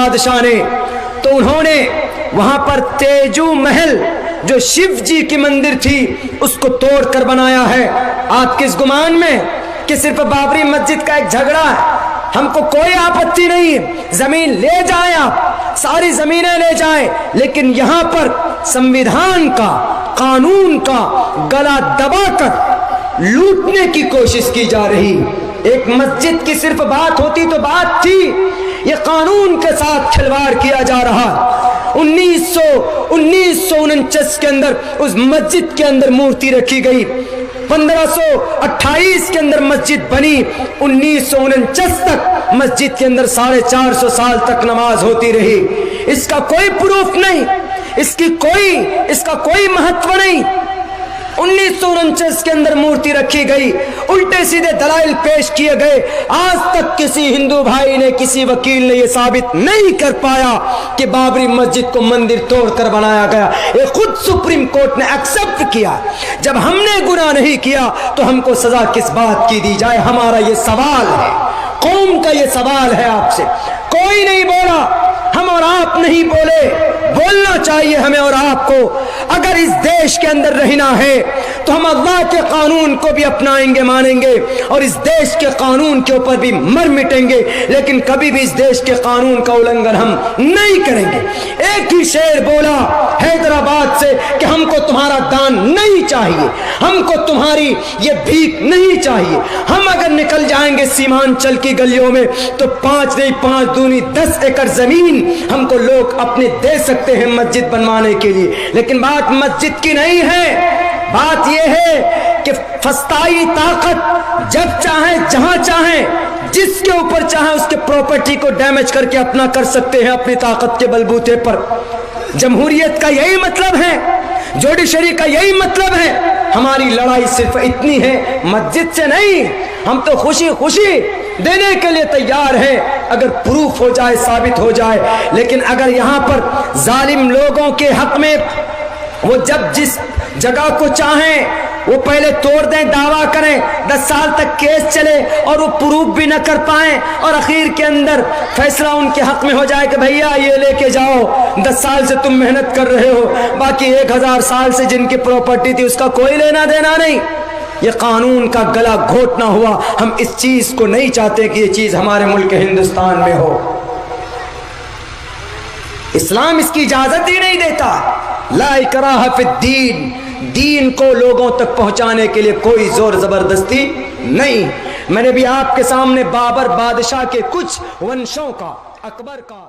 بادشاہ نے، تو انہوں نے وہاں پر تیجو محل جو شیو جی کی مندر تھی اس کو توڑ کر بنایا ہے۔ آپ کس گمان میں کہ صرف بابری مسجد کا ایک جھگڑا ہے؟ ہم کو کوئی آپتی نہیں، زمین لے جائیں، آپ ساری زمینیں لے جائیں، لیکن یہاں پر سنویدھان کا، قانون کا گلا دبا کر لوٹنے کی کوشش کی جا رہی۔ ایک مسجد کی صرف بات ہوتی تو بات تھی، یہ قانون کے ساتھ کھلواڑ کیا جا رہا۔ 1949 کے اندر اس مسجد کے اندر مورتی رکھی گئی، 1528 کے اندر مسجد بنی، 1949 تک مسجد کے اندر 450 سال تک نماز ہوتی رہی۔ اس کا کوئی پروف نہیں، اس کا کوئی مہتو نہیں۔ 1949 کے اندر مورتی رکھی گئی، الٹے سیدھے دلائل پیش کیے گئے، آج تک کسی ہندو بھائی نے، کسی وکیل نے یہ ثابت نہیں کر پایا کہ بابری مسجد کو مندر توڑ کر بنایا گیا۔ یہ خود سپریم کورٹ نے ایکسپٹ کیا۔ جب ہم نے گناہ نہیں کیا تو ہم کو سزا کس بات کی دی جائے؟ ہمارا یہ سوال ہے، قوم کا یہ سوال ہے آپ سے۔ کوئی نہیں بولا، ہم اور آپ نہیں بولے، بولنا چاہیے ہمیں اور آپ کو۔ اگر اس دیش کے اندر رہنا ہے تو ہم اللہ کے قانون کو بھی اپنائیں گے، مانیں گے، اور اس دیش کے قانون کے اوپر بھی مر مٹیں گے، لیکن کبھی بھی اس دیش کے قانون کا النگھن ہم نہیں کریں گے۔ ایک ہی شعر بولا حیدرآباد سے کہ ہم کو تمہارا دان نہیں چاہیے، ہم کو تمہاری یہ بھیک نہیں چاہیے۔ ہم اگر نکل جائیں گے سیمانچل کی گلیوں میں تو 5 نہیں 5 دونی 10 ایکڑ زمین ہم کو لوگ اپنے دے سکتے ہیں مسجد بنوانے کے لیے، لیکن بات مسجد کی نہیں ہے۔ بات یہ ہے کہ فسطائی طاقت جب چاہیں، جہاں چاہیں، جس کے اوپر چاہیں اس کے پراپرٹی کو ڈیمیج کر کے اپنا کر سکتے ہیں اپنی طاقت کے بلبوتے پر۔ جمہوریت کا یہی مطلب ہے، جوڈیشری کا یہی مطلب ہے۔ ہماری لڑائی صرف اتنی ہے، مسجد سے نہیں۔ ہم تو خوشی خوشی دینے کے لیے تیار ہیں اگر پروف ہو جائے، ثابت ہو جائے، لیکن اگر یہاں پر ظالم لوگوں کے حق میں وہ جب جس جگہ کو چاہیں وہ پہلے توڑ دیں، دعویٰ کریں، 10 سال تک کیس چلے اور وہ پروف بھی نہ کر پائیں، اور اخیر کے اندر فیصلہ ان کے حق میں ہو جائے کہ بھیا یہ لے کے جاؤ، 10 سال سے تم محنت کر رہے ہو، باقی 1000 سال سے جن کی پراپرٹی تھی اس کا کوئی لینا دینا نہیں۔ یہ قانون کا گلا گھونٹنا ہوا۔ ہم اس چیز کو نہیں چاہتے کہ یہ چیز ہمارے ملک ہندوستان میں ہو۔ اسلام اس کی اجازت ہی نہیں دیتا۔ لا اکراہ فی الدین، دین کو لوگوں تک پہنچانے کے لیے کوئی زور زبردستی نہیں۔ میں نے بھی آپ کے سامنے بابر بادشاہ کے کچھ ونشوں کا، اکبر کا